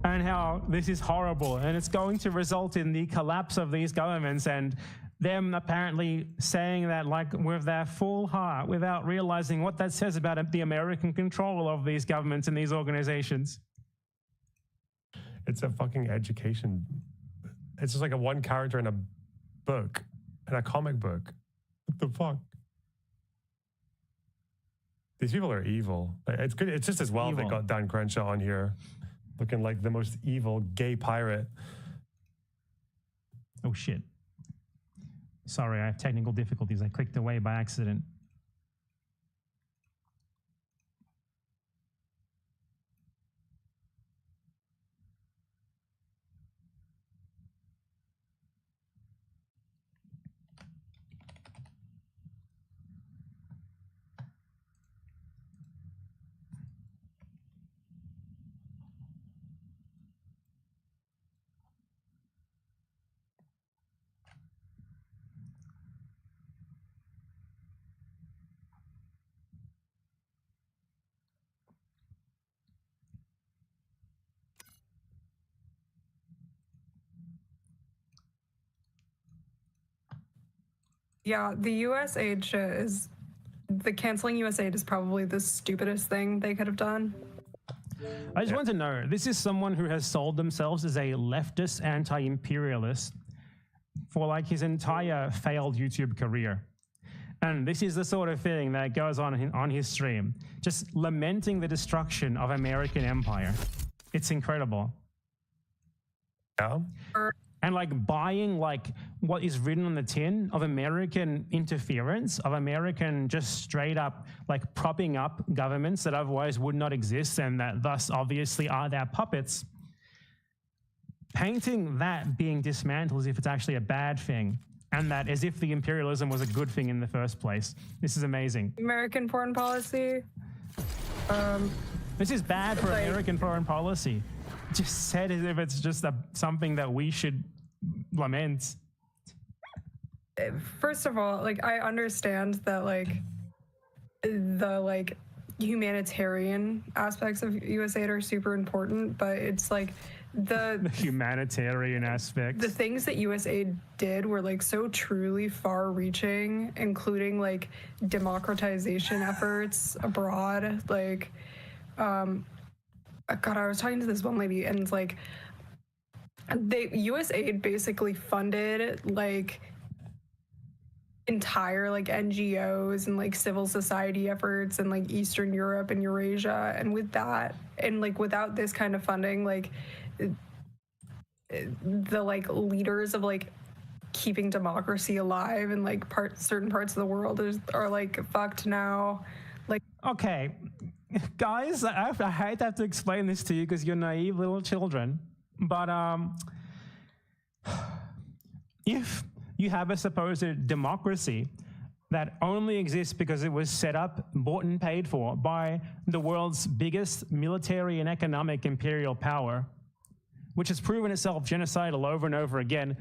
and how this is horrible and it's going to result in the collapse of these governments, and them apparently saying that like with their full heart without realizing what that says about the American control of these governments and these organizations. It's a fucking education. It's just like a one character in a book, in a comic book. What the fuck? These people are evil. It's good. It's just as well they got Dan Crenshaw on here, looking like the most evil gay pirate. Oh shit. Sorry, I have technical difficulties. I clicked away by accident. Yeah, the US aid shit is, the canceling US aid is probably the stupidest thing they could have done. I just want to know, this is someone who has sold themselves as a leftist anti-imperialist for like his entire failed YouTube career. And this is the sort of thing that goes on his stream, just lamenting the destruction of American empire. It's incredible. Yeah. And like buying like what is written on the tin of American interference, of American just straight up like propping up governments that otherwise would not exist and that thus obviously are their puppets. Painting that being dismantled as if it's actually a bad thing, and that as if the imperialism was a good thing in the first place. This is amazing. American foreign policy. This is bad for American foreign policy. Just said as if it's just something that we should lament. First of all, like I understand that like the like humanitarian aspects of USAID are super important, but it's like the humanitarian aspects. The things that USAID did were like so truly far-reaching, including like democratization efforts abroad. Like, God, I was talking to this one lady, and it's like, USAID basically funded like entire like NGOs and like civil society efforts in like Eastern Europe and Eurasia, and with that, and like without this kind of funding, like the like leaders of like keeping democracy alive in like certain parts of the world are like fucked now. Like, okay, guys, I hate to have to explain this to you because you're naive little children, but if you have a supposed democracy that only exists because it was set up, bought and paid for by the world's biggest military and economic imperial power, which has proven itself genocidal over and over again,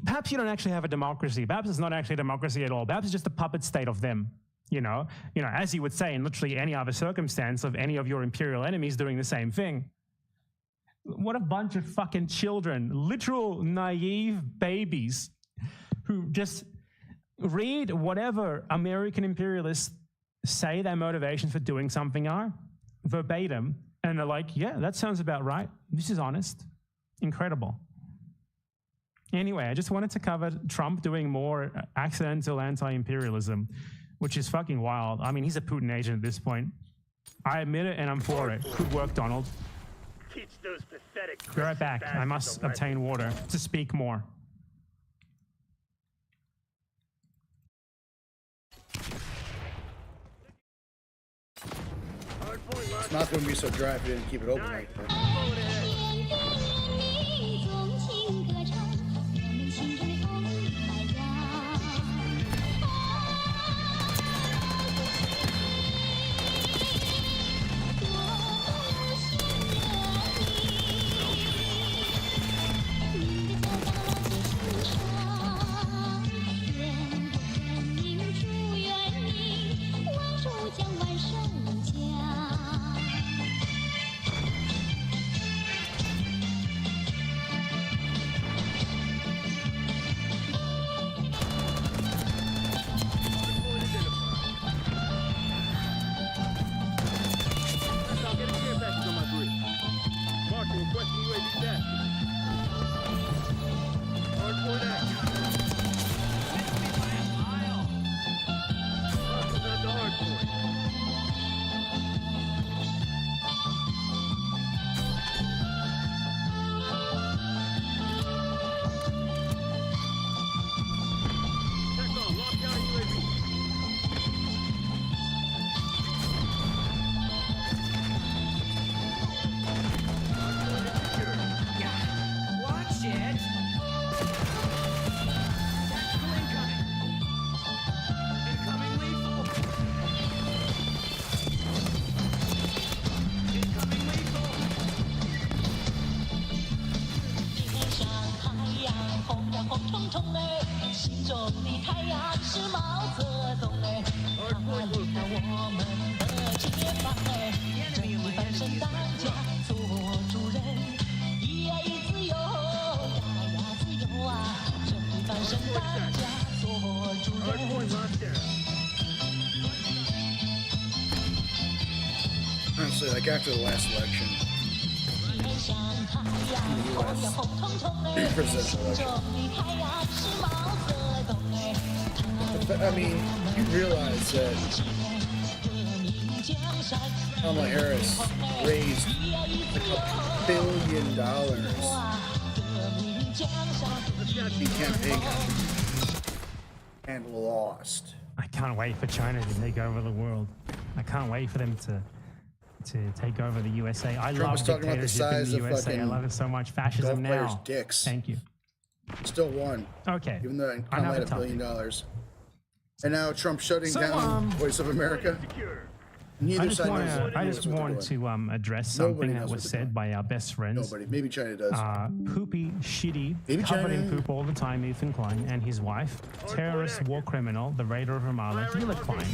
perhaps you don't actually have a democracy. Perhaps it's not actually a democracy at all. Perhaps it's just a puppet state of them, you know, as you would say in literally any other circumstance of any of your imperial enemies doing the same thing. What a bunch of fucking children, literal naive babies who just read whatever American imperialists say their motivations for doing something are, verbatim, and they're like, yeah, that sounds about right. This is honest. Incredible. Anyway, I just wanted to cover Trump doing more accidental anti-imperialism, which is fucking wild. I mean, he's a Putin agent at this point. I admit it, and I'm for it. Good work, Donald. Teach those pathetic. Be right back. I must obtain water to speak more. It's not going to be so dry if you didn't keep it open like that. Honestly, like after the last election, in the U.S. presidential election, I mean, you realize that Kamala Harris raised like $1 billion in campaign contributions and lost. I can't wait for China to take over the world. I can't wait for them to take over the USA. I Trump was love talking about the dictatorship in size the of USA. I fucking love it so much. golf Fascism players' now. dicks. Thank you. Still won, Okay. even though I Kamala have had a $1 billion. topic. And now Trump shutting So, down Voice of America. Neither I just side want knows to what they're doing. address Nobody something that knows was what they're said by our best friends. Nobody. Maybe China does. Poopy, shitty, Maybe covered in China- poop all the time, Ethan Klein, and his wife, terrorist war criminal, the raider of Ramallah, Gila Klein.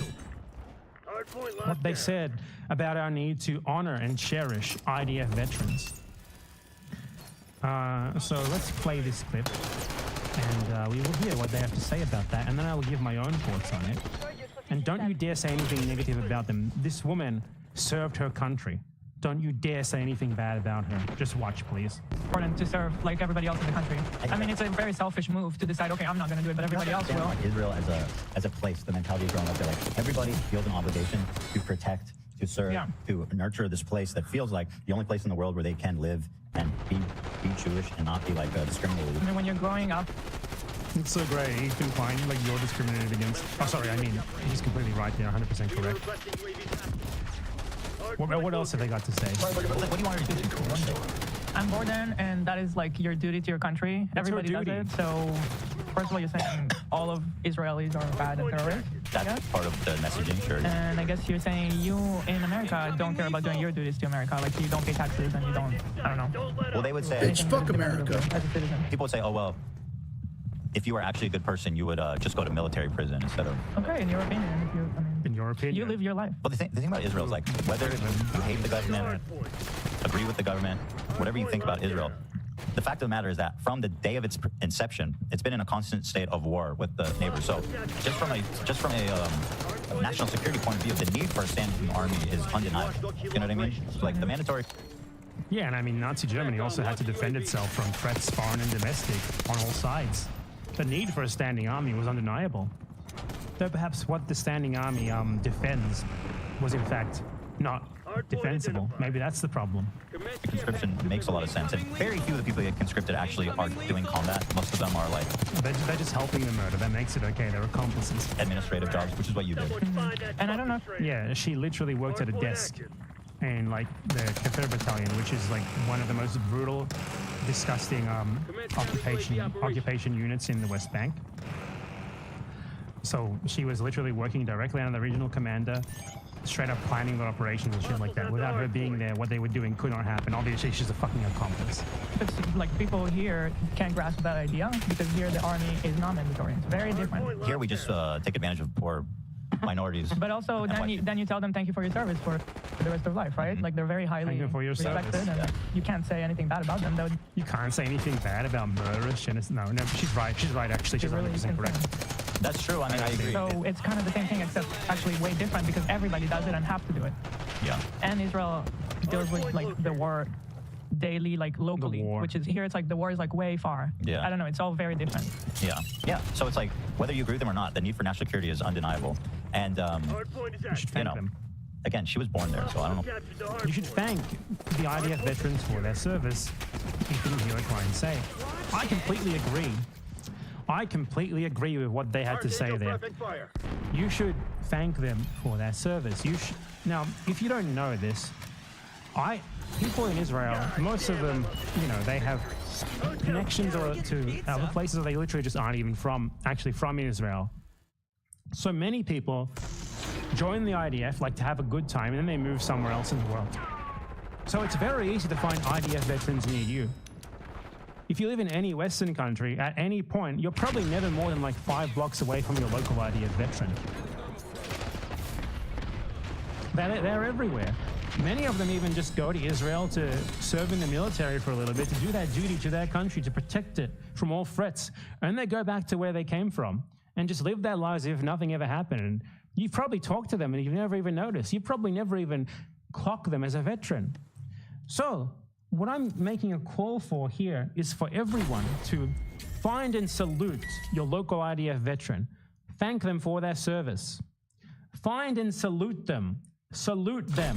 What they said about our need to honor and cherish IDF veterans. So let's play this clip, and we will hear what they have to say about that, and then I will give my own thoughts on it. And don't you dare say anything negative about them. This woman served her country. Don't you dare say anything bad about her. Just watch, please. Important to serve like everybody else in the country. I mean, it's a very selfish move to decide, okay, I'm not going to do it, but everybody else will. Israel as a place, the mentality is growing up there. Like everybody feels an obligation to protect, to serve, to nurture this place that feels like the only place in the world where they can live and be Jewish and not be like discriminated. I mean, when you're growing up, It's so great. Ethan Klein, like you're discriminated against. Oh, sorry, I mean, he's completely right there, 100% correct. What else have they got to say? What do you want her to do? I'm Borden, and that is like your duty to your country. That's her Everybody does duty. it. So, first of all, you're saying all of Israelis are bad and terrorists. That's part of the messaging, sure. And I guess you're saying you in America don't care about doing your duties to America. Like you don't pay taxes and you don't, I don't know. Well, they would say, Bitch, fuck America. As a citizen. people would say, oh, well, if you were actually a good person, you would just go to military prison instead of... Okay, in your opinion, if you, I mean, In your opinion? you live your life. Well, the thing about Israel is like, whether you hate the government, agree with the government, whatever you think about Israel, the fact of the matter is that from the day of its inception, it's been in a constant state of war with the neighbors. So just from a national security point of view, the need for a standing army is undeniable. You know what I mean? Like the mandatory... Yeah, and I mean, Nazi Germany also had to defend itself from threats, foreign and domestic, on all sides. The need for a standing army was undeniable. Though perhaps what the standing army defends was in fact not defensible. Maybe that's the problem. Conscription makes a lot of sense, and very few of the people that get conscripted actually are doing combat. Most of them are like They're just helping the murder. That makes it okay. They're accomplices. administrative jobs, which is what you do. And I don't know. Yeah, she literally worked at a desk in like the Kafir battalion, which is like one of the most brutal, disgusting occupation units in the West Bank. So she was literally working directly under the regional commander, straight up planning their operations and shit like that. Without her being there, what they were doing could not happen. Obviously, she's a fucking accomplice. It's like people here can't grasp that idea because here the army is not mandatory. It's very different. Here we just take advantage of poor minorities. But also, then you tell them thank you for your service for the rest of life, right? Like they're very highly Thank you for your respected, service, and you can't say anything bad about them. You can't say anything bad about murderous genocide. No, she's right. She's right, actually. She's really 100% correct. That's true. I mean, I agree. So it's kind of the same thing, except actually way different because everybody does it and have to do it. Yeah. And Israel deals with like the war daily, like locally, war. which is here. It's like the war is like way far. Yeah. I don't know. It's all very different. Yeah. Yeah. So it's like whether you agree with them or not, the need for national security is undeniable. And You should thank them. again, she was born there, so I don't know. You should thank the IDF veterans for their service. You didn't hear Klein say. I completely agree. I completely agree with what they had to say there. You should thank them for their service. Now, if you don't know this, people in Israel, most of them, they have connections to other places, or they literally just aren't even from Israel. So many people join the IDF like to have a good time, and then they move somewhere else in the world. So it's very easy to find IDF veterans near you. if you live in any Western country, at any point, you're probably never more than like 5 blocks away from your local IDF veteran. They're everywhere. Many of them even just go to Israel to serve in the military for a little bit, to do that duty to their country, to protect it from all threats. And they go back to where they came from and just live their lives as if nothing ever happened. And you've probably talked to them and you've never even noticed. You probably never even clocked them as a veteran. So what I'm making a call for here is for everyone to find and salute your local IDF veteran. Thank them for their service. Find and salute them. Salute them.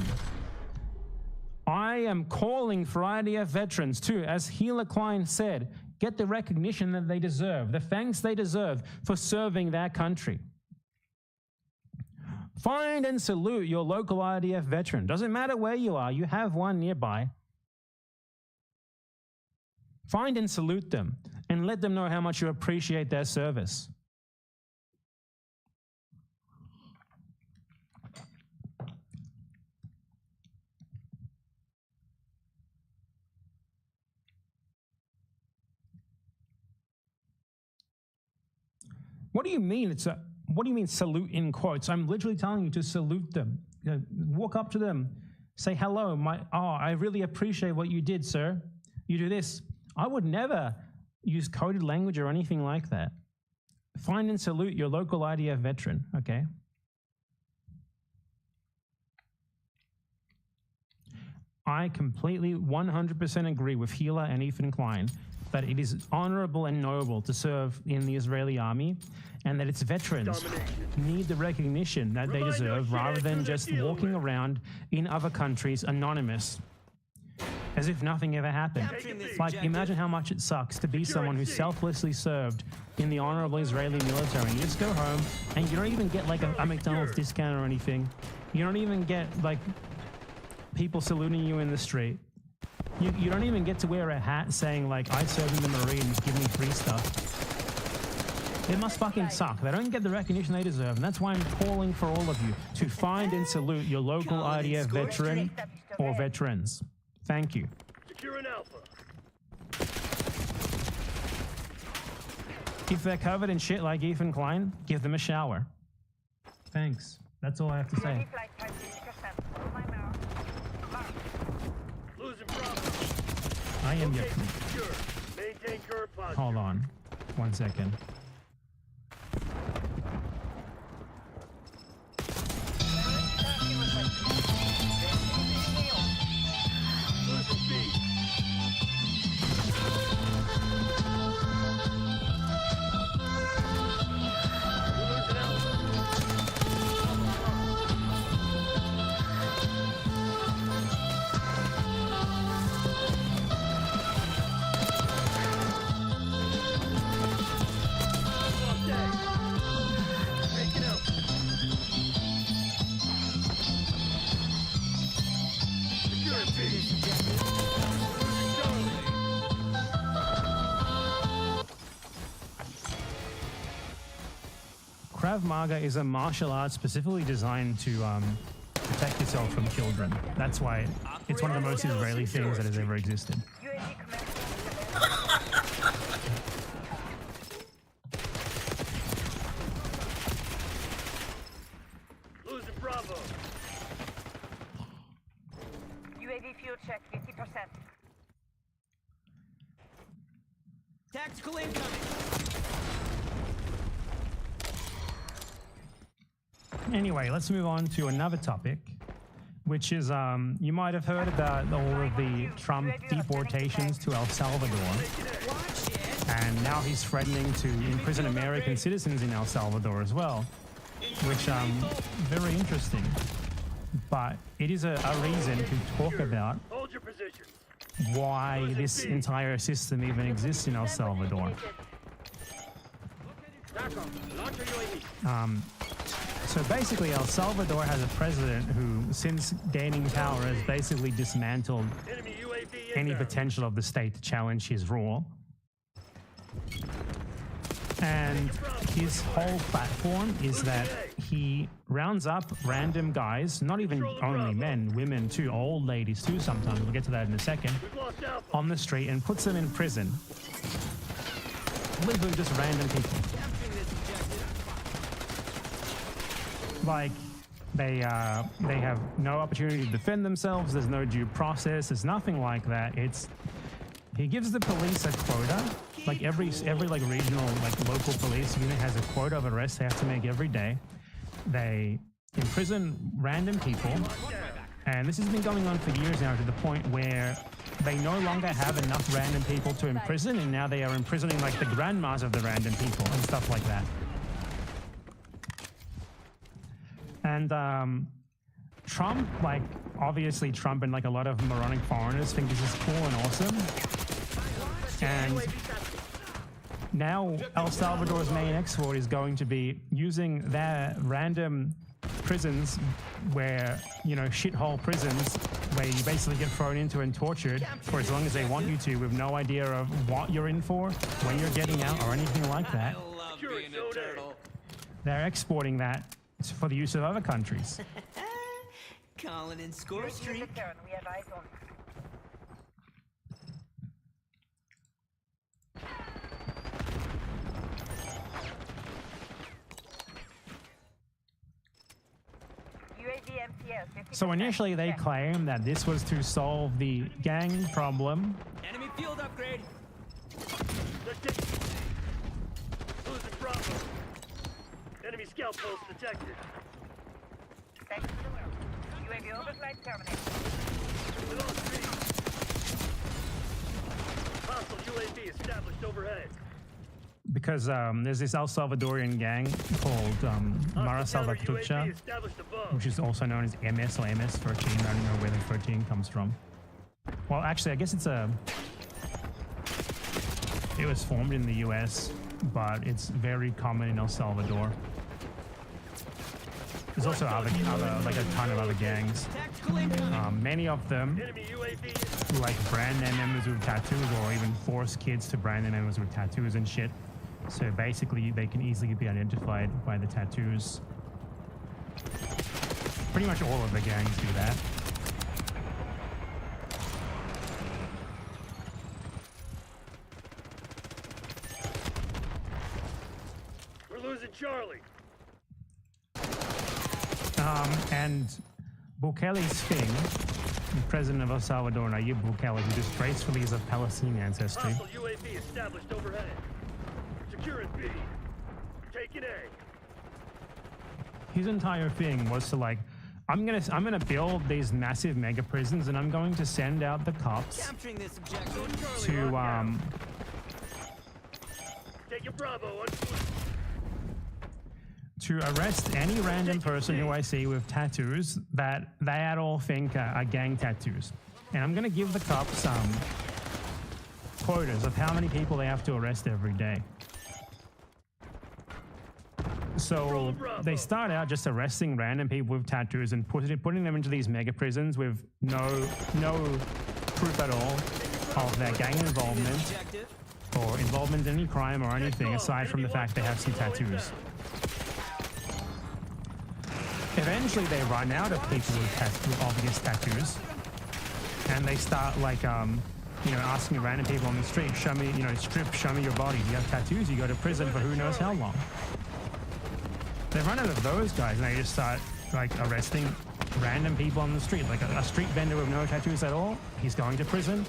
I am calling for IDF veterans to, as Gila Klein said, get the recognition that they deserve, the thanks they deserve for serving their country. Find and salute your local IDF veteran. Doesn't matter where you are, you have one nearby. Find and salute them and let them know how much you appreciate their service. What do you mean? What do you mean salute in quotes? I'm literally telling you to salute them. You know, walk up to them, say hello. I really appreciate what you did, sir. You do this. I would never use coded language or anything like that. Find and salute your local IDF veteran, okay? I completely 100% agree with Gila and Ethan Klein that it is honorable and noble to serve in the Israeli army, and that its veterans need the recognition that they deserve rather than just walking around in other countries anonymous as if nothing ever happened. Like, imagine how much it sucks to be someone who selflessly served in the honorable Israeli military, and you just go home and you don't even get like a McDonald's discount or anything. You don't even get like people saluting you in the street. You don't even get to wear a hat saying like, I served in the Marines, give me free stuff. It must fucking suck. They don't get the recognition they deserve, and that's why I'm calling for all of you to find and salute your local IDF veteran or veterans. Thank you. Secure an alpha. If they're covered in shit like Ethan Klein, give them a shower. Thanks. That's all I have to say. Losing Bravo. I am Okay, yet. secure. Maintain current posture. Hold on. 1 second. Losing speed. Losing alpha. Taking out. Securing B. Losing Charlie. Krav Maga is a martial art specifically designed to protect yourself from children. That's why it's one of the most Israeli things that has ever existed. Losing Bravo. UAV fuel check 50%. Tactical incoming. Anyway, let's move on to another topic, which is you might have heard about all of the Trump deportations to El Salvador. And now he's threatening to imprison American citizens in El Salvador as well, which very interesting. But it is a reason to talk about Hold your position. why this entire system even exists in El Salvador. Launch your UAV. So basically, El Salvador has a president who, since gaining power, has basically dismantled Enemy UAV any inbound. potential of the state to challenge his rule. And his whole platform is that he rounds up random guys, not even only men, women too, old ladies too sometimes, we'll get to that in a second, We've lost Alpha. on the street and puts them in prison. Literally just random people. Like, they have no opportunity to defend themselves, there's no due process, there's nothing like that. He gives the police a quota. Like every like regional, like local police unit has a quota of arrests they have to make every day. They imprison random people, and this has been going on for years now, to the point where they no longer have enough random people to imprison, and now they are imprisoning like the grandmas of the random people and stuff like that. And Trump, like obviously Trump and like a lot of moronic foreigners think this is cool and awesome. And now El Salvador's main export is going to be using their random prisons where, you know, shithole prisons where you basically get thrown into and tortured for as long as they want you to, with no idea of what you're in for, when you're getting out, or anything like that. They're exporting that for the use of other countries. Calling in score streak. Return. We have eyes on. UAV MTS. So initially they claimed that this was to solve the gang problem. Enemy field upgrade. Losing Bravo. Enemy scout post detected. Thanks to the world. UAV overflight terminated. We lost B. Hostile UAV established overhead. Because there's this El Salvadorian gang called Mara Salvatrucha, UAV established above. which is also known as MS or MS-13. I don't know where the 13 comes from. Well, actually, I guess it was formed in the US, but it's very common in El Salvador. There's also other like a ton of other gangs. Many of them Enemy UAV. like brand their members with tattoos, or even force kids to brand their members with tattoos and shit. So basically, they can easily be identified by the tattoos. Pretty much all of the gangs do that. We're losing Charlie. And Bukele's thing, the president of El Salvador, Nayib Bukele, who disgracefully is of Palestinian ancestry. Hostile UAV established overhead. Securing B. Taking A. His entire thing was to like, I'm gonna build these massive mega prisons, and I'm going to send out the cops Capturing this objective. to Taking Bravo. to arrest any random person who I see with tattoos that they at all think are gang tattoos. And I'm gonna give the cops quotas of how many people they have to arrest every day. So they start out just arresting random people with tattoos and putting them into these mega prisons with no proof at all of their gang involvement or involvement in any crime or anything aside from the fact they have some tattoos. Eventually they run out of people with obvious tattoos, and they start like asking random people on the street, show me your body, do you have tattoos? You go to prison for who knows how long. They run out of those guys and they just start like arresting random people on the street, like a street vendor with no tattoos at all. He's going to prison.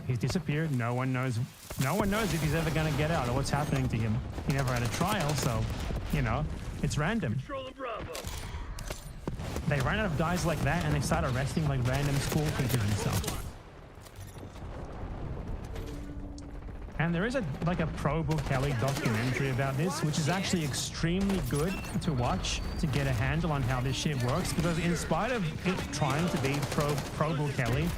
He's disappeared. No one knows if he's ever going to get out or what's happening to him. He never had a trial, so it's random. Controlling Bravo. They ran out of guys like that and they start arresting like random school teachers and stuff. And there is a pro Bukele documentary about this, which is actually extremely good to watch to get a handle on how this shit works, because in spite of it trying to be pro Bukele,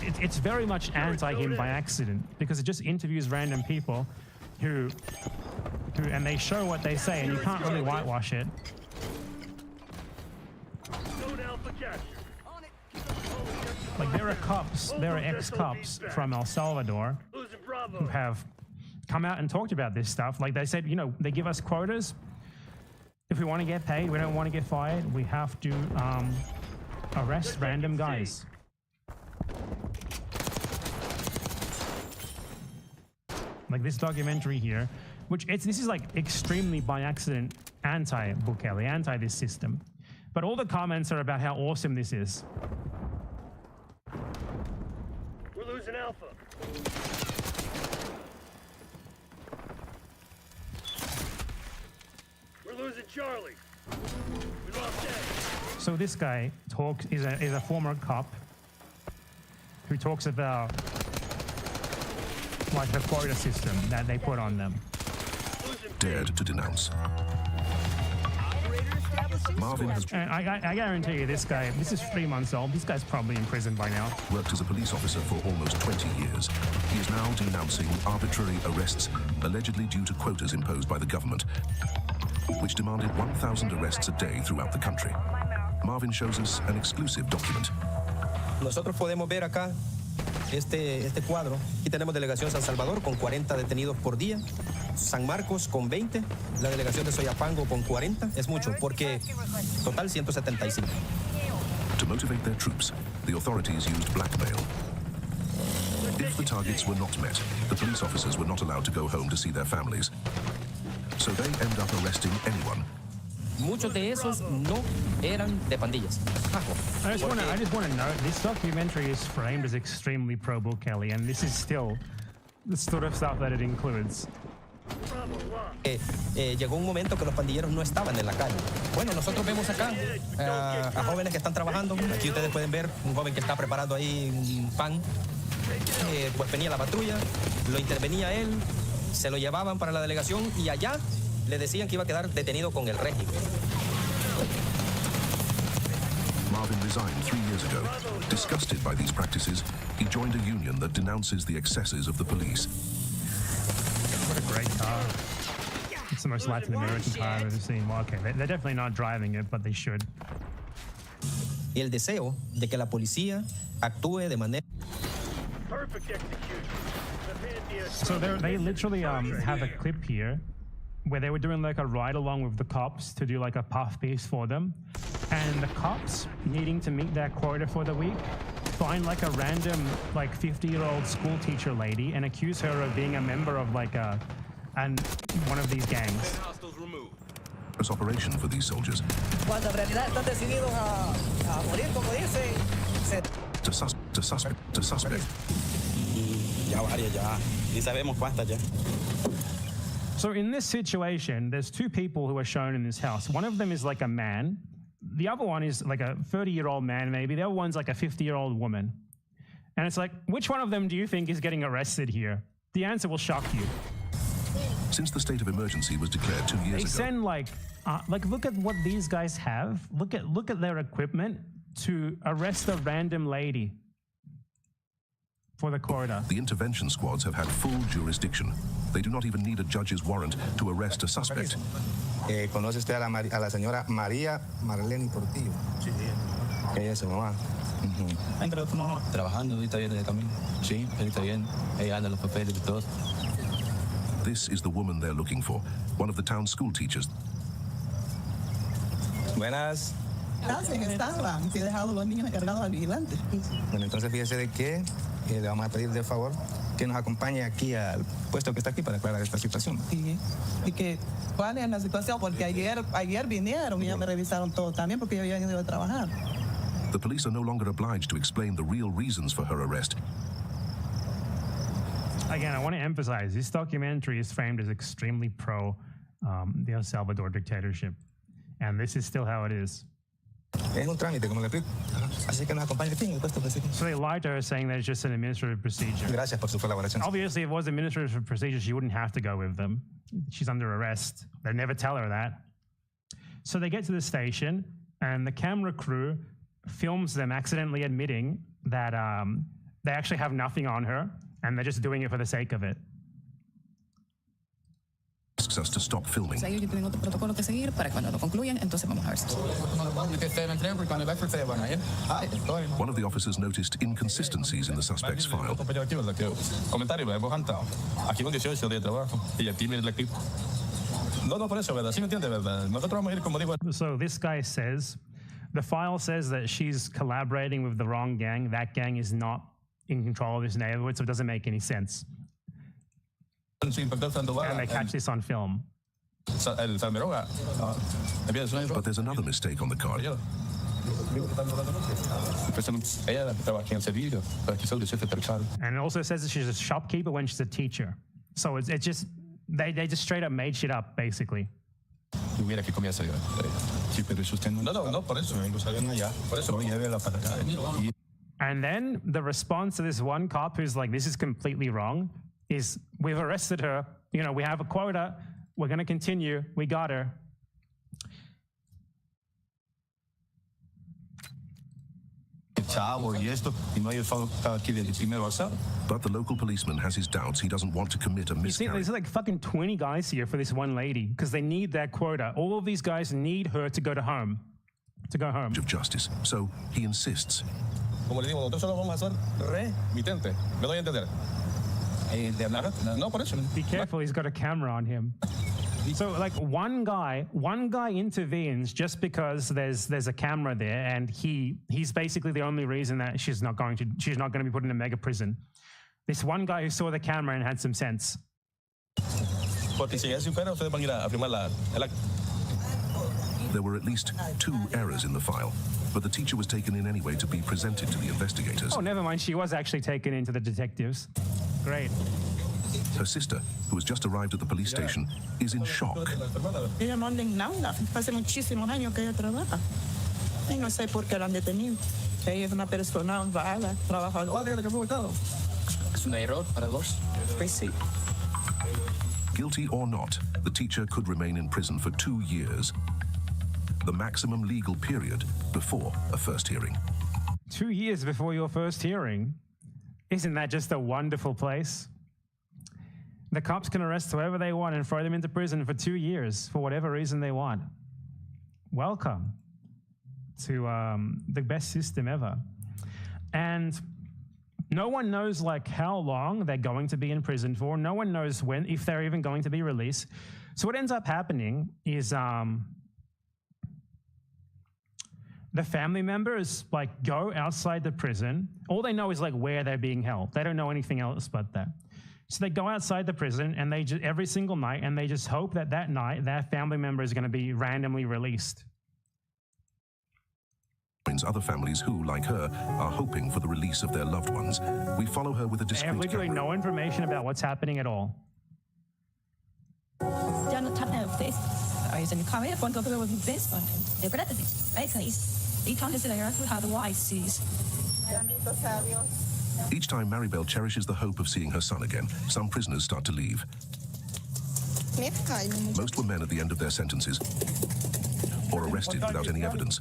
it's very much anti him by accident, because it just interviews random people who and they show what they say, and you can't really whitewash it. Like there are ex-cops from El Salvador who have come out and talked about this stuff. Like they said, you know, they give us quotas. If we want to get paid, we don't want to get fired, we have to arrest random guys. Like this documentary here, which this is like extremely by accident anti-Bukele, anti this system. But all the comments are about how awesome this is. We're losing Alpha. We're losing Charlie. We lost A. So this guy is a former cop who talks about like the quota system that they put on them. Dared to denounce. Marvin has And I guarantee you this is 3 months old. This guy's probably in prison by now. worked as a police officer for almost 20 years. He is now denouncing arbitrary arrests allegedly due to quotas imposed by the government, which demanded 1,000 arrests a day throughout the country. Marvin shows us an exclusive document. Nosotros podemos ver acá este cuadro. Aquí tenemos delegación San Salvador con 40 detenidos por día, San Marcos con 20, la delegación de Soyapango con 40. Es mucho, porque total 175. To motivate their troops, the authorities used blackmail. If the targets were not met, the police officers were not allowed to go home to see their families. So they end up arresting anyone. Muchos de esos no eran de pandillas. I just want to note, this documentary is framed as extremely pro-Bukele, and this is still the sort of stuff that it includes. Llegó un momento que los pandilleros no estaban en la calle. Bueno, nosotros vemos acá a jóvenes que están trabajando. Aquí ustedes pueden ver un joven que está preparando ahí un pan. Pues venía la patrulla, lo intervenía él, se lo llevaban para la delegación y allá le decían que iba a quedar detenido con el régimen. Marvin resigned 3 years ago. Disgusted by these practices, he joined a union that denounces the excesses of the police. What a great car. It's the most Latin American car I've ever seen. Well, okay, they're definitely not driving it, but they should. Y el deseo de que la policía actúe de manera... Perfect execution. So they literally have a clip here where they were doing like a ride along with the cops to do like a puff piece for them, and the cops, needing to meet their quota for the week, find like a random like 50-year-old school teacher lady and accuse her of being a member of like one of these gangs. This operation for these soldiers. Cuando en realidad están decididos a morir, como dice, To suspect. Ya varias, ya. Y sabemos cuántas ya. So in this situation, there's two people who are shown in this house. One of them is like a man. The other one is like a 30-year-old man, maybe. The other one's like a 50-year-old woman. And it's like, which one of them do you think is getting arrested here? The answer will shock you. Since the state of emergency was declared 2 years ago, they send like look at what these guys have. Look at their equipment to arrest a random lady for the quota. The intervention squads have had full jurisdiction. They do not even need a judge's warrant to arrest a suspect. ¿Conoce usted a la señora María Marlene Portillo? Sí. Ella es su mamá. Trabajando, ahorita viene de camino. Sí, ahorita bien. Ella anda los papeles y todo. This is the woman they're looking for, one of the town school teachers. Buenas. Bueno, entonces fíjese de que le vamos a pedir de favor que nos acompañe aquí al puesto que está aquí para aclarar esta situación. Sí. Y que cuál es la situación, porque ayer vinieron y ya me revisaron todo también porque yo había ido a trabajar. The police are no longer obliged to explain the real reasons for her arrest. Again, I want to emphasize, this documentary is framed as extremely pro the El Salvador dictatorship. And this is still how it is. Es un trámite, como le explico. Así que nos acompañe aquí en el puesto que sí. So they lied to her saying that it's just an administrative procedure. Gracias por su colaboración. Obviously, if it was administrative procedure, she wouldn't have to go with them. She's under arrest. They'd never tell her that. So they get to the station, and the camera crew films them accidentally admitting that they actually have nothing on her, and they're just doing it for the sake of it. asks us to stop filming. Ellos tienen otro protocolo que seguir para cuando lo concluyan, entonces vamos a ver si. One of the officers noticed inconsistencies in the suspect's file. So this guy says, the file says that she's collaborating with the wrong gang. That gang is not in control of this neighborhood, so it doesn't make any sense. And they catch this on film. But there's another mistake on the card. And it also says that she's a shopkeeper when she's a teacher. So it's just, they just straight up made shit up, basically. And then the response to this one cop who's like, this is completely wrong, is we've arrested her, you know, we have a quota, we're going to continue, we got her. But the local policeman has his doubts. He doesn't want to commit a You see, miscarriage. there's like fucking 20 guys here for this one lady because they need that quota. All of these guys need her to go home. Of justice. So he insists. Be careful, he's got a camera on him. So like one guy intervenes just because there's a camera there, and he's basically the only reason that she's not going to be put in a mega prison. This one guy who saw the camera and had some sense. There were at least 2 errors in the file, but the teacher was taken in anyway to be presented to the investigators. Oh, never mind. She was actually taken into the detectives. Great. Her sister, who has just arrived at the police station, is in shock. Ella no anda en nada. Hace muchísimos años que ella trabaja. Y no sé por qué la han detenido. Ella es una persona honrada, trabajadora. Es un error para los. Guilty or not, the teacher could remain in prison for 2 years, the maximum legal period before a first hearing. 2 years before your first hearing. Isn't that just a wonderful place? The cops can arrest whoever they want and throw them into prison for 2 years for whatever reason they want. Welcome to the best system ever. And no one knows like how long they're going to be in prison for. No one knows when, if they're even going to be released. So what ends up happening is the family members like go outside the prison. All they know is like where they're being held. They don't know anything else but that. So they go outside the prison and they just every single night, and they just hope that that night their family member is going to be randomly released. Other families who, like her, are hoping for the release of their loved ones. We follow her with a They have discreet literally camera. no information about what's happening at all. Ya no trata de usted. Ahí se me cabe cuando veo un beso. Espérate, ahí y cuando se le hace how the wife sees. Each time Maribel cherishes the hope of seeing her son again, some prisoners start to leave. Most were men at the end of their sentences, or arrested without any evidence.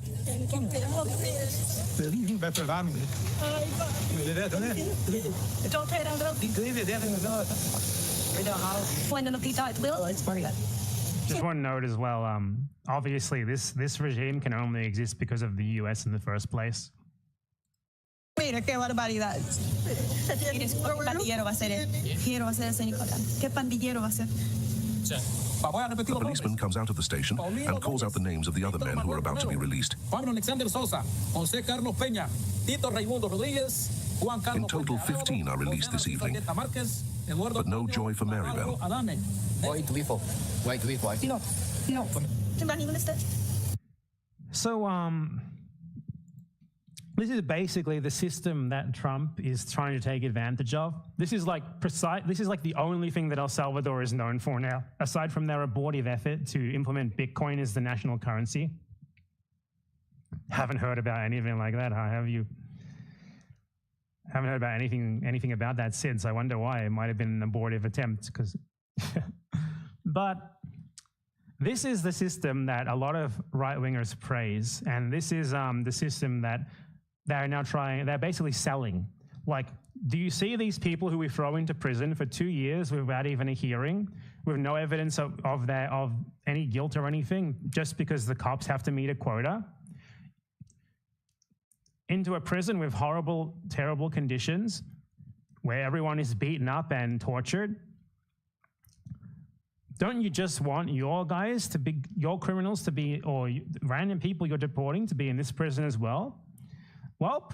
Just one note as well, obviously this regime can only exist because of the US in the first place. Mira, qué barbaridad. ¿Qué pandillero va a ser él? ¿Qué va a ser ese Nicolás? ¿Qué pandillero va a ser? The policeman comes out of the station and calls out the names of the other men who are about to be released. In total, 15 are released this evening, but no joy for Maribel. So, this is basically the system that Trump is trying to take advantage of. This is like the only thing that El Salvador is known for now, aside from their abortive effort to implement Bitcoin as the national currency. Haven't heard about anything like that, huh? Have you? Haven't heard about anything about that since. I wonder why. It might have been an abortive attempt, because. But this is the system that a lot of right-wingers praise, and this is the system that they're now trying, they're basically selling. Like, Do you see these people who we throw into prison for 2 years without even a hearing, with no evidence of any guilt or anything, just because the cops have to meet a quota? Into a prison with horrible, terrible conditions, where everyone is beaten up and tortured? Don't you just want your guys to be, your criminals to be, or random people you're deporting to be in this prison as well? Well,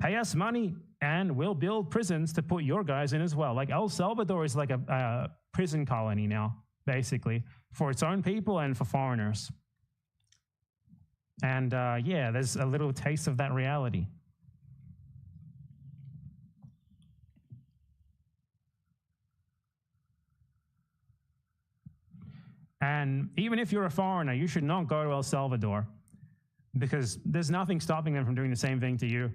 pay us money and we'll build prisons to put your guys in as well. Like El Salvador is like a prison colony now, basically, for its own people and for foreigners. And yeah, there's a little taste of that reality. And even if you're a foreigner, you should not go to El Salvador, because there's nothing stopping them from doing the same thing to you.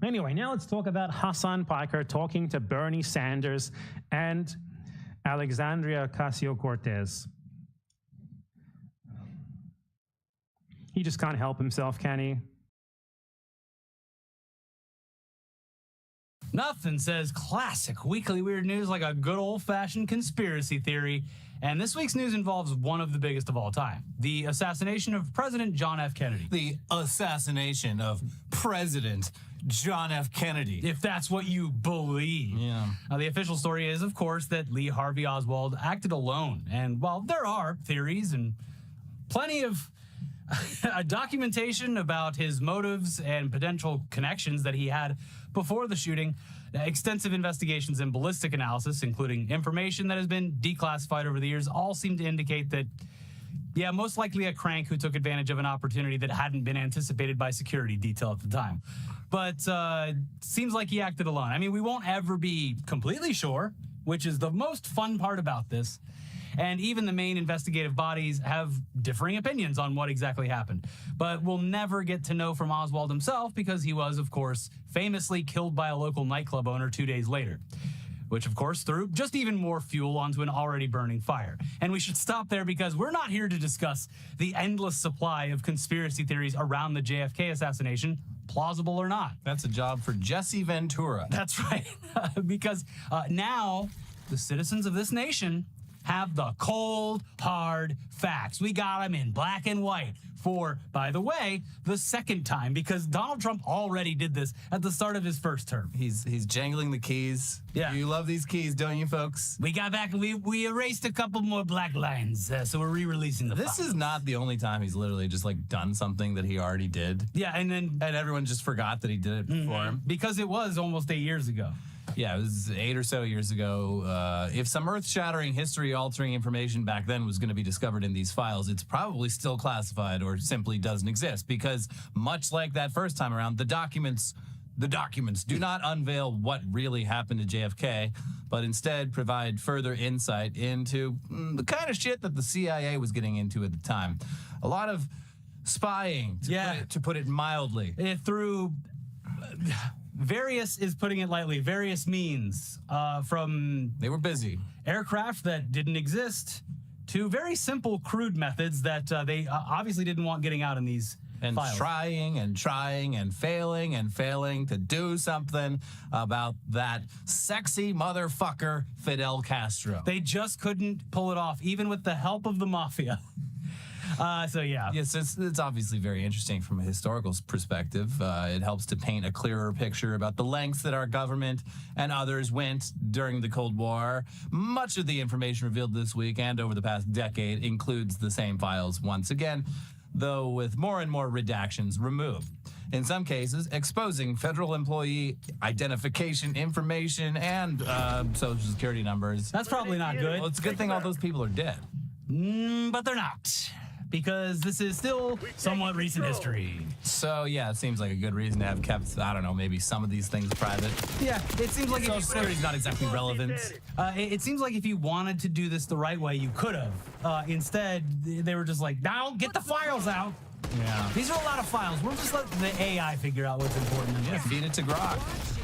Anyway, now let's talk about Hassan Piker talking to Bernie Sanders and Alexandria Ocasio-Cortez. He just can't help himself, can he? Nothing says classic weekly weird news like a good old-fashioned conspiracy theory. And this week's news involves one of the biggest of all time, the assassination of President John F. Kennedy. The assassination of President John F. Kennedy. If that's what you believe. Yeah. Now, the official story is, of course, that Lee Harvey Oswald acted alone. And while there are theories and plenty of documentation about his motives and potential connections that he had before the shooting, extensive investigations and ballistic analysis, including information that has been declassified over the years, all seem to indicate that, yeah, most likely a crank who took advantage of an opportunity that hadn't been anticipated by security detail at the time. But seems like he acted alone. I mean, we won't ever be completely sure, which is the most fun part about this. And even the main investigative bodies have differing opinions on what exactly happened. But we'll never get to know from Oswald himself, because he was, of course, famously killed by a local nightclub owner 2 days later, which, of course, threw just even more fuel onto an already burning fire. And we should stop there, because we're not here to discuss the endless supply of conspiracy theories around the JFK assassination, plausible or not. That's a job for Jesse Ventura. That's right. Because now the citizens of this nation have the cold, hard facts. We got them in black and white for, by the way, the second time, because Donald Trump already did this at the start of his first term. He's jangling the keys. Yeah. You love these keys, don't you, folks? We got back, we erased a couple more black lines, so we're re-releasing the This files. is not the only time he's literally just like done something that he already did. Yeah, and everyone just forgot that he did it before him. Because it was almost 8 years ago. Yeah, it was 8 or so years ago. If some earth-shattering, history-altering information back then was going to be discovered in these files, it's probably still classified or simply doesn't exist, because much like that first time around, the documents do not unveil what really happened to JFK, but instead provide further insight into the kind of shit that the CIA was getting into at the time. A lot of spying, to put it mildly. Through various, is putting it lightly, various means, from... They were busy. Aircraft that didn't exist to very simple, crude methods that they obviously didn't want getting out in these files. Trying and failing to do something about that sexy motherfucker Fidel Castro. They just couldn't pull it off, even with the help of the mafia. So yeah. Yes, it's obviously very interesting from a historical perspective. It helps to paint a clearer picture about the lengths that our government and others went during the Cold War. Much of the information revealed this week and over the past decade includes the same files once again, though with more and more redactions removed. In some cases, exposing federal employee identification information and social security numbers. That's probably not good. Well, it's a good thing all those people are dead. But they're not, because this is still somewhat recent history. So, yeah, it seems like a good reason to have kept, I don't know, maybe some of these things private. Yeah, it seems like Social security is not exactly relevant. It seems like if you wanted to do this the right way, you could have. Instead, they were just like, now get the files out. Yeah. These are a lot of files. We'll just let the AI figure out what's important. Yeah, feed it to Grok.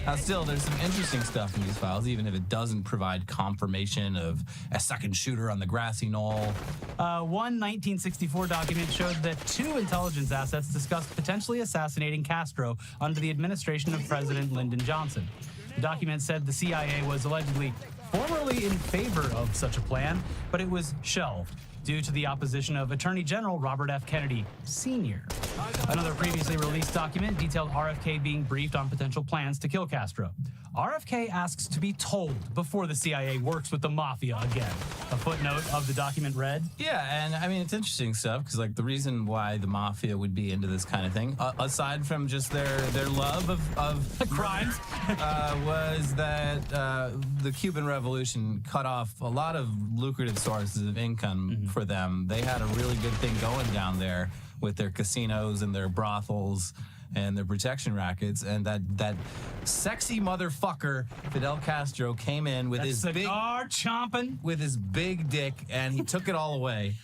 Now, still, there's some interesting stuff in these files, even if it doesn't provide confirmation of a second shooter on the grassy knoll. One 1964 document showed that 2 intelligence assets discussed potentially assassinating Castro under the administration of President Lyndon Johnson. The document said the CIA was allegedly formerly in favor of such a plan, but it was shelved due to the opposition of Attorney General Robert F. Kennedy Sr. Another previously released document detailed RFK being briefed on potential plans to kill Castro. RFK asks to be told before the CIA works with the mafia again. A footnote of the document read, Yeah, and I mean, it's interesting stuff because, like, the reason why the mafia would be into this kind of thing, aside from just their love of crimes, was that the Cuban Revolution cut off a lot of lucrative sources of income for them. They had a really good thing going down there with their casinos and their brothels and their protection rackets, and that sexy motherfucker Fidel Castro came in with his cigar chomping, with his big dick, and he took it all away.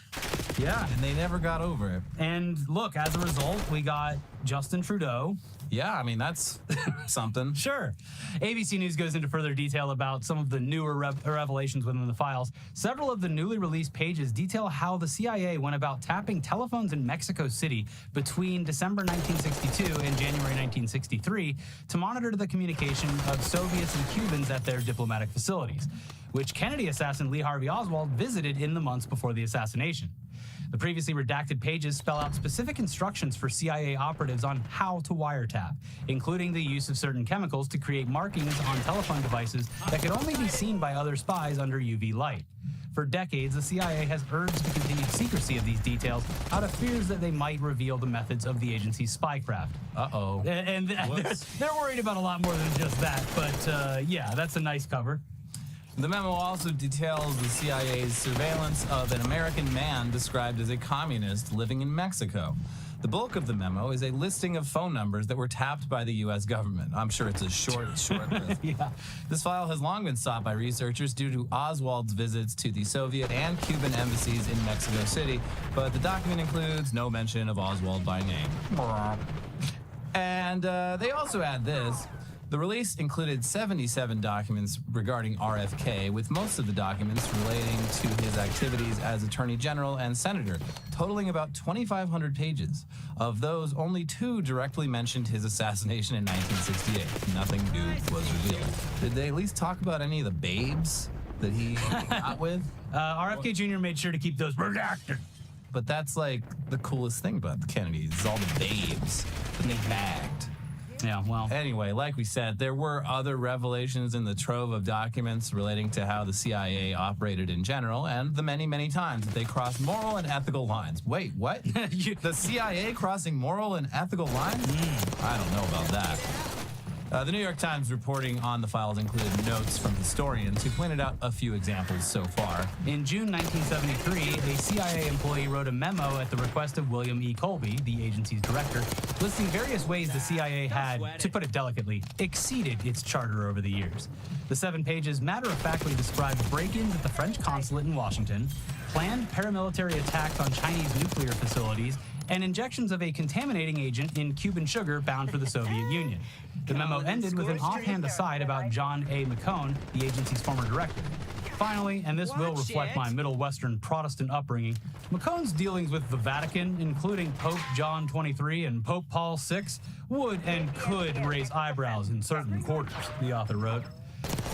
Yeah, and they never got over it. And look, as a result, we got Justin Trudeau. Yeah, I mean, that's something. Sure. ABC News goes into further detail about some of the newer revelations within the files. Several of the newly released pages detail how the CIA went about tapping telephones in Mexico City between December 1962 and January 1963 to monitor the communication of Soviets and Cubans at their diplomatic facilities, which Kennedy assassin Lee Harvey Oswald visited in the months before the assassination. The previously redacted pages spell out specific instructions for CIA operatives on how to wiretap, including the use of certain chemicals to create markings on telephone devices that could only be seen by other spies under UV light. For decades, the CIA has urged the continued secrecy of these details out of fears that they might reveal the methods of the agency's spycraft. Uh-oh. And they're worried about a lot more than just that, but yeah, that's a nice cover. The memo also details the CIA's surveillance of an American man described as a communist living in Mexico. The bulk of the memo is a listing of phone numbers that were tapped by the U.S. government. I'm sure it's a short list. Yeah. This file has long been sought by researchers due to Oswald's visits to the Soviet and Cuban embassies in Mexico City, but the document includes no mention of Oswald by name. And they also add this. The release included 77 documents regarding RFK, with most of the documents relating to his activities as Attorney General and Senator, totaling about 2,500 pages. Of those, only 2 directly mentioned his assassination in 1968. Nothing new was revealed. Did they at least talk about any of the babes that he got with? RFK Jr. made sure to keep those redacted. But that's like the coolest thing about the Kennedys, is all the babes that they bagged. Yeah, well. Anyway, like we said, there were other revelations in the trove of documents relating to how the CIA operated in general and the many, many times that they crossed moral and ethical lines. Wait, what? The CIA crossing moral and ethical lines? I don't know about that. The New York Times reporting on the files included notes from historians who pointed out a few examples so far. In June 1973, a CIA employee wrote a memo at the request of William E. Colby, the agency's director, listing various ways the CIA had, to put it delicately, exceeded its charter over the years. The 7 pages matter-of-factly described break-ins at the French consulate in Washington, planned paramilitary attacks on Chinese nuclear facilities, and injections of a contaminating agent in Cuban sugar bound for the Soviet Union. The memo ended with an offhand aside about John A. McCone, the agency's former director. Finally, and this will reflect my Middle Western Protestant upbringing, McCone's dealings with the Vatican, including Pope John XXIII and Pope Paul VI, would and could raise eyebrows in certain quarters, the author wrote.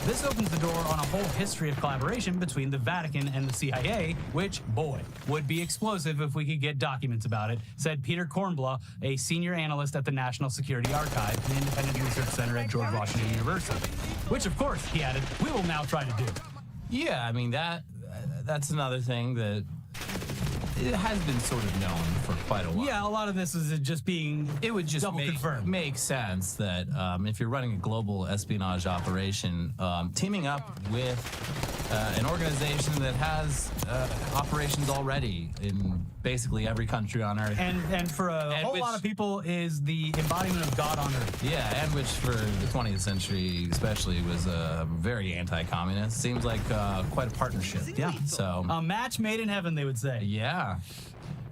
This opens the door on a whole history of collaboration between the Vatican and the CIA, which, boy, would be explosive if we could get documents about it, said Peter Kornbluh, a senior analyst at the National Security Archive, an independent research center at George Washington University. Which, of course, he added, we will now try to do. Yeah, I mean, that's another thing that it has been sort of known for quite a while. Yeah, a lot of this is just being it would just confirmed. Make sense that if you're running a global espionage operation, teaming up with an organization that has operations already in basically every country on Earth. And for a whole lot of people is the embodiment of God on Earth. Yeah, and which for the 20th century especially was very anti-communist. Seems like quite a partnership. Yeah. So a match made in heaven, they would say. Yeah.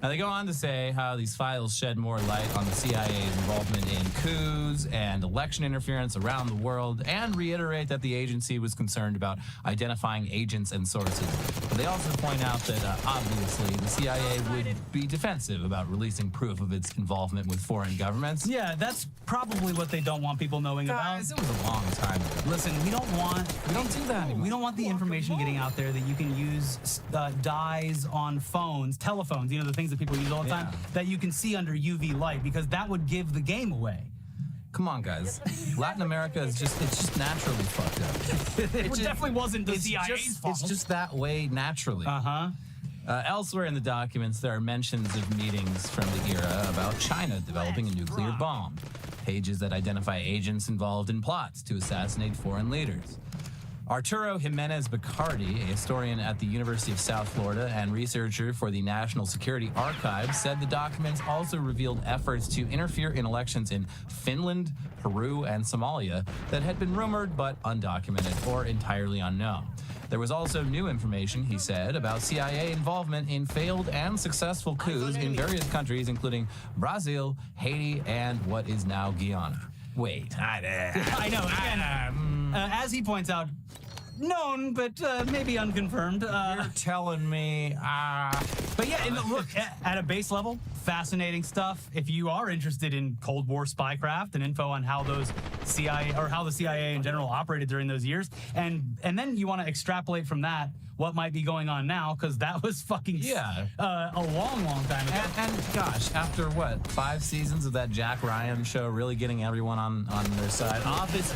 Now, they go on to say how these files shed more light on the CIA's involvement in coups and election interference around the world, and reiterate that the agency was concerned about identifying agents and sources. But they also point out that, obviously, the CIA would be defensive about releasing proof of its involvement with foreign governments. Yeah, that's probably what they don't want people knowing Guys, about. it was a long time ago. Listen, we don't do that anymore. We don't want the information getting out there that you can use dyes on phones, telephones, the things that people use all the time, that you can see under UV light, because that would give the game away. Come on, guys. Latin America is it's just naturally fucked up. It definitely wasn't the CIA's fault. It's just that way naturally. Elsewhere in the documents, there are mentions of meetings from the era about China developing a nuclear bomb, pages that identify agents involved in plots to assassinate foreign leaders. Arturo Jimenez Bacardi, a historian at the University of South Florida and researcher for the National Security Archives, said the documents also revealed efforts to interfere in elections in Finland, Peru, and Somalia that had been rumored but undocumented or entirely unknown. There was also new information, he said, about CIA involvement in failed and successful coups in various countries, including Brazil, Haiti, and what is now Guyana. Wait. I know. Again, as he points out, known, but maybe unconfirmed. You're telling me. But yeah, look, at a base level, fascinating stuff. If you are interested in Cold War spycraft and info on how those how the CIA in general operated during those years, and then you want to extrapolate from that what might be going on now, because that was fucking a long time ago. And gosh, after what, 5 seasons of that Jack Ryan show really getting everyone on their side, Office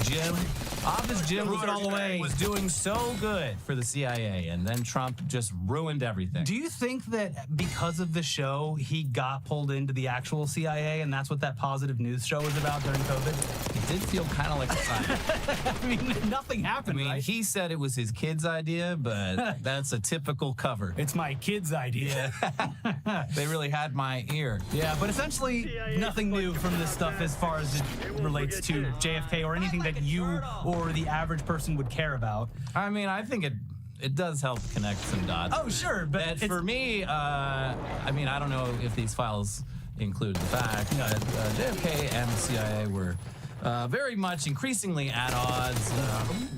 Jim threw it all away. Was doing so good for the CIA, and then Trump just ruined everything. Do you think that because of the show, he got pulled into the actual CIA, and that's what that positive news show was about during COVID? It did feel kind of like a sign. I mean, nothing happened, right? He said it was his kid's idea, but that's a typical cover. It's my kid's idea. They really had my ear. Yeah, but essentially nothing new from this stuff as far as it relates to JFK or anything that you or the average person would care about. I mean, I think it does help connect some dots. Oh, sure, but for me, I mean, I don't know if these files include the fact that JFK and the CIA were very much increasingly at odds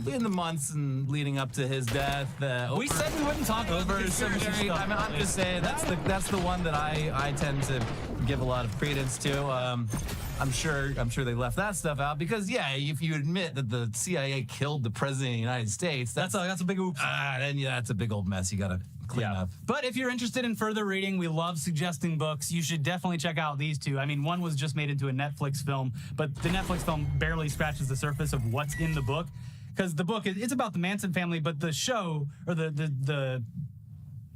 in the months and leading up to his death. We said we wouldn't talk over some stuff. I mean, I'm just saying that's the one that I tend to give a lot of credence to. I'm sure they left that stuff out because if you admit that the CIA killed the president of the United States, that's a big oops. Then that's a big old mess you gotta clean up. But if you're interested in further reading, we love suggesting books. You should definitely check out these two. I mean, one was just made into a Netflix film, but the Netflix film barely scratches the surface of what's in the book, because the book it's about the Manson family, but the show or the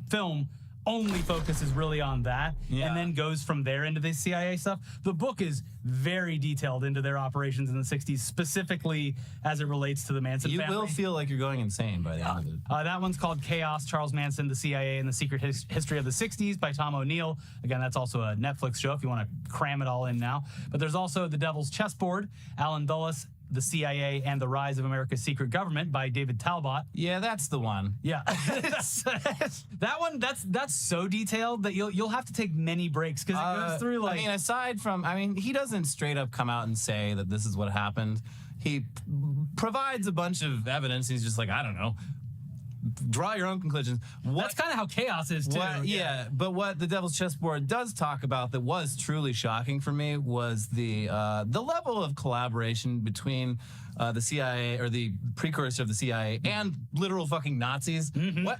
film only focuses really on that and then goes from there into the CIA stuff. The book is very detailed into their operations in the 60s, specifically as it relates to the Manson family. You will feel like you're going insane by the end of it. That one's called Chaos, Charles Manson, the CIA, and the Secret History of the 60s by Tom O'Neill. Again, that's also a Netflix show if you want to cram it all in now. But there's also The Devil's Chessboard, Alan Dulles, The CIA and the Rise of America's Secret Government by David Talbot. Yeah, that's the one. Yeah. That one, that's so detailed that you'll have to take many breaks because it goes through like... I mean, aside from... I mean, he doesn't straight up come out and say that this is what happened. He provides a bunch of evidence. He's just like, I don't know. Draw your own conclusions. That's kind of how Chaos is, too. But what The Devil's Chessboard does talk about that was truly shocking for me was the level of collaboration between the CIA, or the precursor of the CIA, and literal fucking Nazis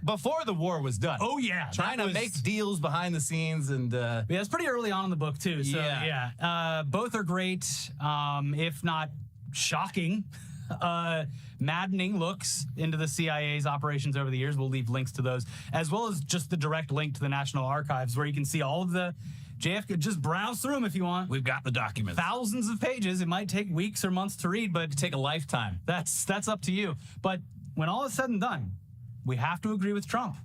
before the war was done. Oh, yeah. Trying to make deals behind the scenes. And it's pretty early on in the book, too. So, both are great, if not shocking. Maddening looks into the CIA's operations over the years. We'll leave links to those, as well as just the direct link to the National Archives, where you can see all of the JFK. Just browse through them if you want. We've got the documents. Thousands of pages. It might take weeks or months to read, but it'd take a lifetime. That's up to you. But when all is said and done, we have to agree with Trump.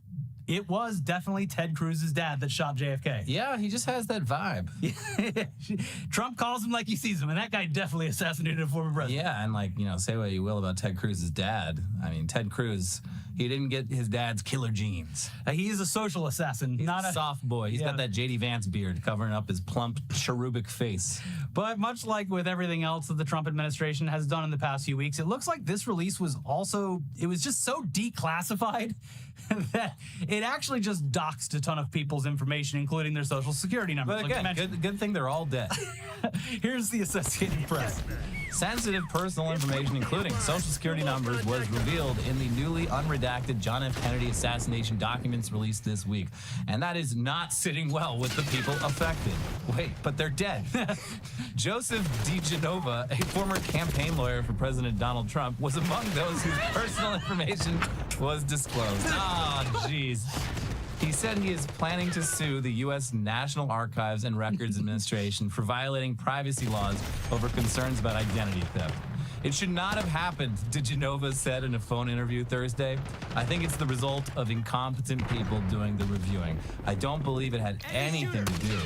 It was definitely Ted Cruz's dad that shot JFK. Yeah, he just has that vibe. Trump calls him like he sees him, and that guy definitely assassinated a former president. Yeah, and say what you will about Ted Cruz's dad. I mean, Ted Cruz He didn't get his dad's killer genes. He is a social assassin, He's not a soft boy. He's got that J.D. Vance beard covering up his plump, cherubic face. But much like with everything else that the Trump administration has done in the past few weeks, it looks like this release was also, it was just so declassified that it actually just doxed a ton of people's information, including their social security numbers. But again, good thing they're all dead. Here's the Associated Press. Sensitive personal information, including social security numbers, was revealed in the newly unredacted John F. Kennedy assassination documents released this week. And that is not sitting well with the people affected. Wait, but they're dead. Joseph DeGenova, a former campaign lawyer for President Donald Trump, was among those whose personal information was disclosed. Oh, jeez. He said he is planning to sue the U.S. National Archives and Records Administration for violating privacy laws over concerns about identity theft. It should not have happened, DeGenova said in a phone interview Thursday. I think it's the result of incompetent people doing the reviewing. I don't believe it had anything to do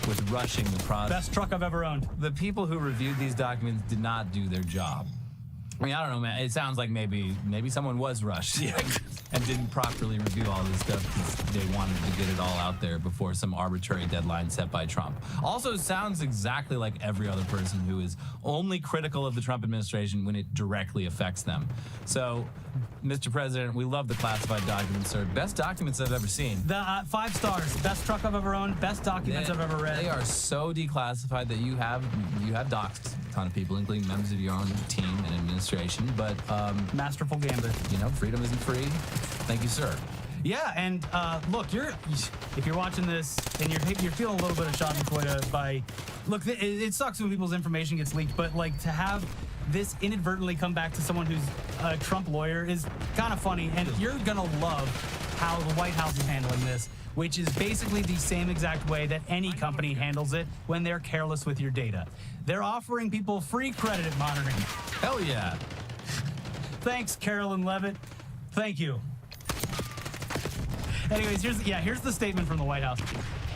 with rushing the process. Best truck I've ever owned. The people who reviewed these documents did not do their job. I mean, I don't know, man. It sounds like maybe someone was rushed and didn't properly review all this stuff because they wanted to get it all out there before some arbitrary deadline set by Trump. Also sounds exactly like every other person who is only critical of the Trump administration when it directly affects them. So, Mr. President, we love the classified documents, sir. Best documents I've ever seen. The 5 stars. Best truck I've ever owned. Best documents I've ever read. They are so declassified that you have doxed a ton of people, including members of your own team and administration. But masterful gambit. You know, freedom isn't free. Thank you, sir. Yeah, and look, if you're watching this and you're feeling a little bit of schadenfreude by, look, it sucks when people's information gets leaked, but like to have this inadvertently come back to someone who's a Trump lawyer is kind of funny, and you're gonna love how the White House is handling this, which is basically the same exact way that any company handles it when they're careless with your data. They're offering people free credit monitoring. Hell yeah. Thanks, Carolyn Levitt. Thank you. Anyways, here's the statement from the White House.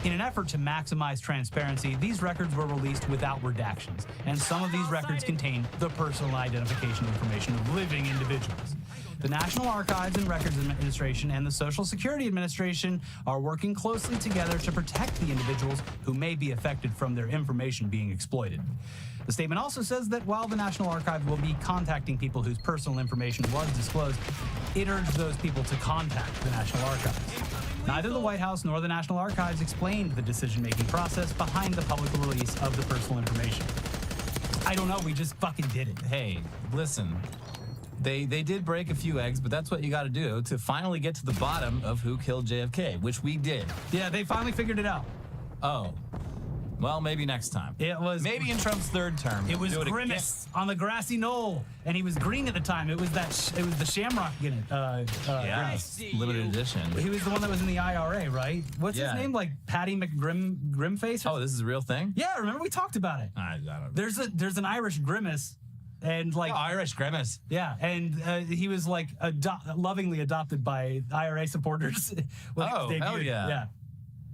In an effort to maximize transparency, these records were released without redactions, and some of these records contain the personal identification information of living individuals. The National Archives and Records Administration and the Social Security Administration are working closely together to protect the individuals who may be affected from their information being exploited. The statement also says that while the National Archives will be contacting people whose personal information was disclosed, it urged those people to contact the National Archives. Neither the White House nor the National Archives explained the decision-making process behind the public release of the personal information. I don't know, we just fucking did it. Hey, listen. They did break a few eggs, but that's what you got to do to finally get to the bottom of who killed JFK, which we did. Yeah, they finally figured it out. Oh. Well, maybe next time. It was maybe in Trump's third term. It was Grimace on the grassy knoll, and he was green at the time. It was the Shamrock Grimace. Limited edition. He was the one that was in the IRA, right? What's his name? Like Patty Grimface? Oh, this is a real thing? Yeah, remember we talked about it. I don't know. There's an Irish Grimace. And like Irish Grimace, yeah, and he was like lovingly adopted by IRA supporters. Hell yeah!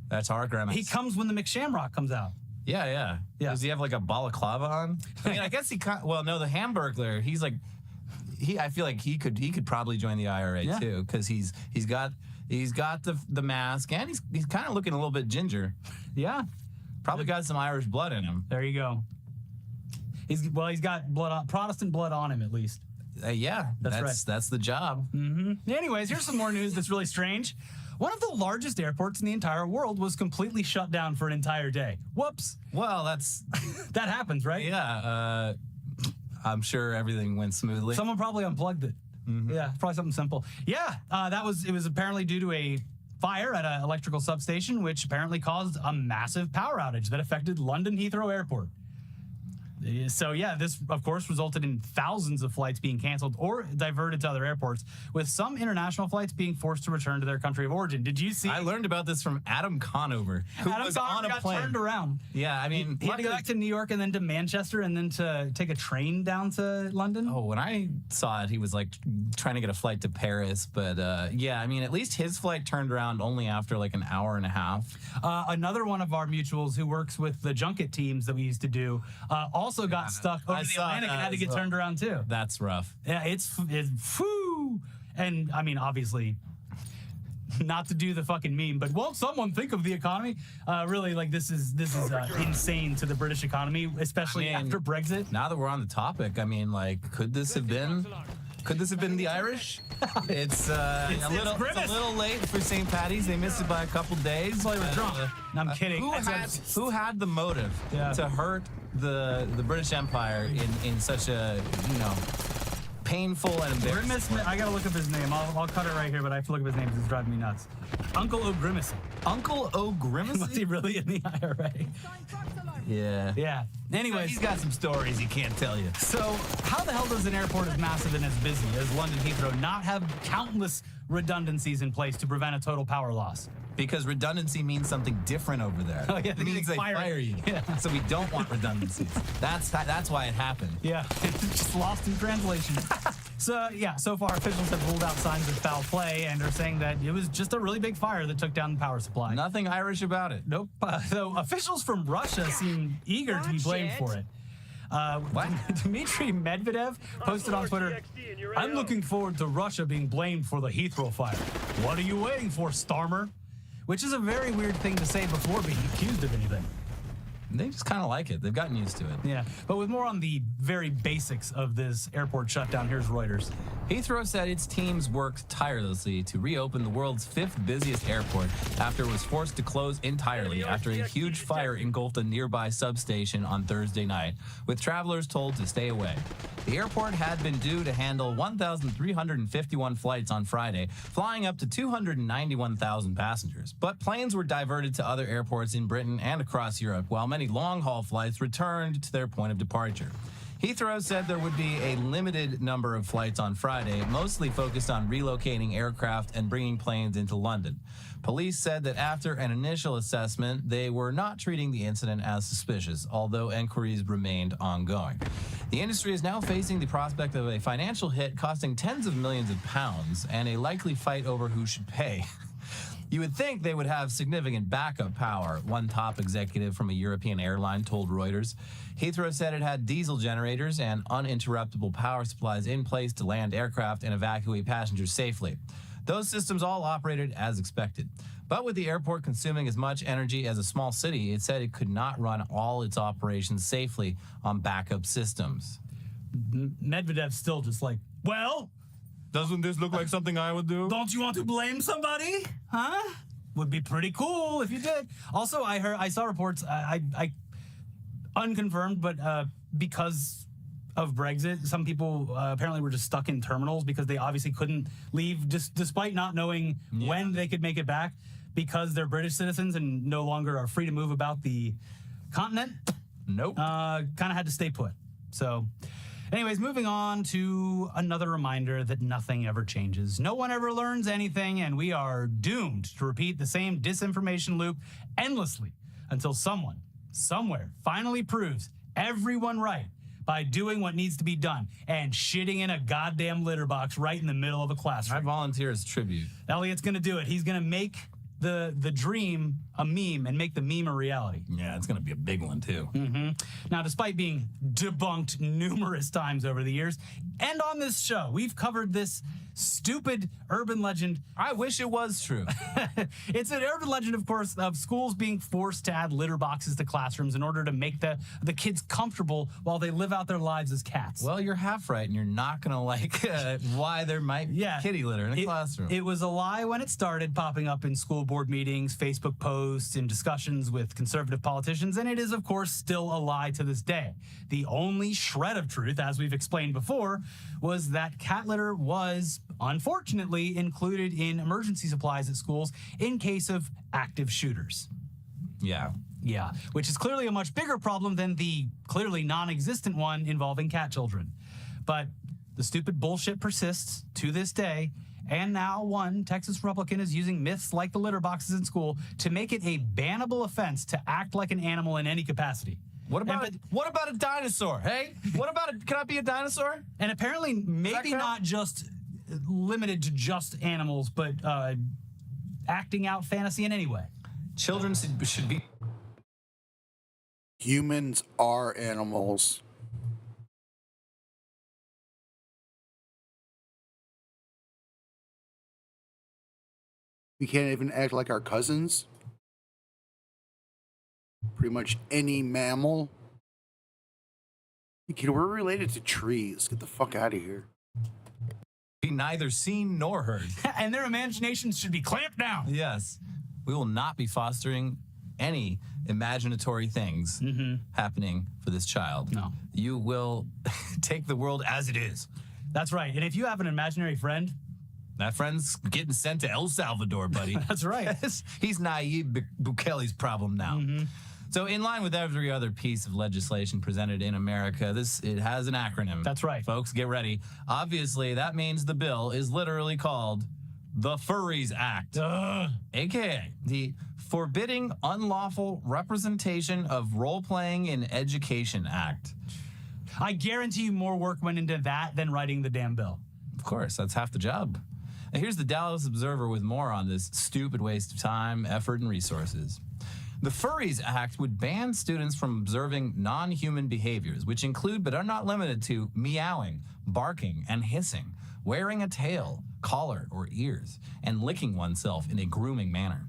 That's our Grimace. He comes when the McShamrock comes out. Yeah. Does he have like a balaclava on? I mean, I guess he. Well, no, the Hamburglar. He's like, I feel like he could probably join the IRA too, because he's got the mask, and he's kind of looking a little bit ginger. Yeah, probably got some Irish blood in him. There you go. He's got Protestant blood on him, at least. Yeah, that's right. That's the job. Mm-hmm. Anyways, here's some more news that's really strange. One of the largest airports in the entire world was completely shut down for an entire day. Whoops. Well, that happens, right? Yeah. I'm sure everything went smoothly. Someone probably unplugged it. Mm-hmm. Yeah, probably something simple. Yeah, it was apparently due to a fire at an electrical substation, which apparently caused a massive power outage that affected London Heathrow Airport. So yeah, this of course resulted in thousands of flights being canceled or diverted to other airports, with some international flights being forced to return to their country of origin. Did you see? I learned about this from Adam Conover, who was on a plane. Turned around. Yeah, I mean, he had to go back to New York and then to Manchester and then to take a train down to London. Oh, when I saw it, he was like trying to get a flight to Paris, but yeah, I mean, at least his flight turned around only after like an hour and a half. Another one of our mutuals who works with the junket teams that we used to do also got stuck over the Atlantic and had to get turned around too. That's rough. Yeah, it's whew. And I mean, obviously, not to do the fucking meme, but won't someone think of the economy? Really, like this is insane to the British economy, especially after Brexit. Now that we're on the topic, I mean, like, could this have been the Irish? It's a little late for St. Patty's. They missed it by a couple days. Well, they were drunk. I'm kidding. Who had the motive to hurt the British Empire in such a painful and embarrassing way? I gotta look up his name. I'll cut it right here, but I have to look up his name because it's driving me nuts. Uncle O'Grimacy. Uncle O'Grimacy? Was he really in the IRA? Yeah. Yeah. Anyways, he's got some stories he can't tell you. So, how the hell does an airport as massive and as busy as London Heathrow not have countless redundancies in place to prevent a total power loss? Because redundancy means something different over there. Oh, yeah, it means they fire you. Yeah. So we don't want redundancies. That's why it happened. Yeah, it's just lost in translation. So, yeah, so far officials have ruled out signs of foul play and are saying that it was just a really big fire that took down the power supply. Nothing Irish about it. Nope. So officials from Russia seem eager to be blamed for it. What? Dmitry Medvedev posted on Twitter, "I'm looking forward to Russia being blamed for the Heathrow fire. What are you waiting for, Starmer?" Which is a very weird thing to say before being accused of anything. They just kind of like it. They've gotten used to it. Yeah, but with more on the very basics of this airport shutdown, here's Reuters. Heathrow said its teams worked tirelessly to reopen the world's 5th busiest airport after it was forced to close entirely after a huge fire engulfed a nearby substation on Thursday night, with travelers told to stay away. The airport had been due to handle 1,351 flights on Friday, flying up to 291,000 passengers. But planes were diverted to other airports in Britain and across Europe, while many long-haul flights returned to their point of departure. Heathrow said there would be a limited number of flights on Friday, mostly focused on relocating aircraft and bringing planes into London. Police said that after an initial assessment, they were not treating the incident as suspicious, although inquiries remained ongoing. The industry is now facing the prospect of a financial hit costing tens of millions of pounds and a likely fight over who should pay. You would think they would have significant backup power, one top executive from a European airline told Reuters. Heathrow said it had diesel generators and uninterruptible power supplies in place to land aircraft and evacuate passengers safely. Those systems all operated as expected. But with the airport consuming as much energy as a small city, it said it could not run all its operations safely on backup systems. Medvedev's still just like, well, doesn't this look like something I would do? Don't you want to blame somebody? Huh? Would be pretty cool if you did. Also, I saw reports, I unconfirmed, but because of Brexit, some people apparently were just stuck in terminals because they obviously couldn't leave, despite not knowing when they could make it back, because they're British citizens and no longer are free to move about the continent. Nope. Kind of had to stay put. So, anyways, moving on to another reminder that nothing ever changes. No one ever learns anything, and we are doomed to repeat the same disinformation loop endlessly until someone, somewhere, finally proves everyone right by doing what needs to be done and shitting in a goddamn litter box right in the middle of a classroom. I volunteer as tribute. Elliot's gonna do it. He's gonna make the dream a meme and make the meme a reality. Yeah, it's going to be a big one, too. Mm-hmm. Now, despite being debunked numerous times over the years, and on this show, we've covered this stupid urban legend. I wish it was true. It's an urban legend, of course, of schools being forced to add litter boxes to classrooms in order to make the kids comfortable while they live out their lives as cats. Well, you're half right, and you're not going to like why there might be kitty litter in a classroom. It was a lie when it started popping up in school board meetings, Facebook posts, and discussions with conservative politicians, and it is, of course, still a lie to this day. The only shred of truth, as we've explained before, was that cat litter was, unfortunately, included in emergency supplies at schools in case of active shooters. Yeah. Yeah, which is clearly a much bigger problem than the clearly non-existent one involving cat children. But the stupid bullshit persists to this day, and now one Texas Republican is using myths like the litter boxes in school to make it a bannable offense to act like an animal in any capacity. What about a dinosaur? Hey, can I be a dinosaur? And apparently, maybe not just limited to just animals, but acting out fantasy in any way. Children should be. Humans are animals. You can't even act like our cousins. Pretty much any mammal. Kid, we're related to trees. Get the fuck out of here. Be neither seen nor heard. And their imaginations should be clamped down. Yes. We will not be fostering any imaginatory things happening for this child. No. You will take the world as it is. That's right. And if you have an imaginary friend, that friend's getting sent to El Salvador, buddy. That's right. He's Nayib Bukele's problem now. So in line with every other piece of legislation presented in America, it has an acronym. That's right. Folks, get ready. Obviously, that means the bill is literally called the Furries Act, aka the Forbidding Unlawful Representation of Role-Playing in Education Act. I guarantee you more work went into that than writing the damn bill. Of course, that's half the job. And here's the Dallas Observer with more on this stupid waste of time, effort, and resources. The Furries Act would ban students from observing non-human behaviors, which include but are not limited to meowing, barking, and hissing, wearing a tail, collar, or ears, and licking oneself in a grooming manner.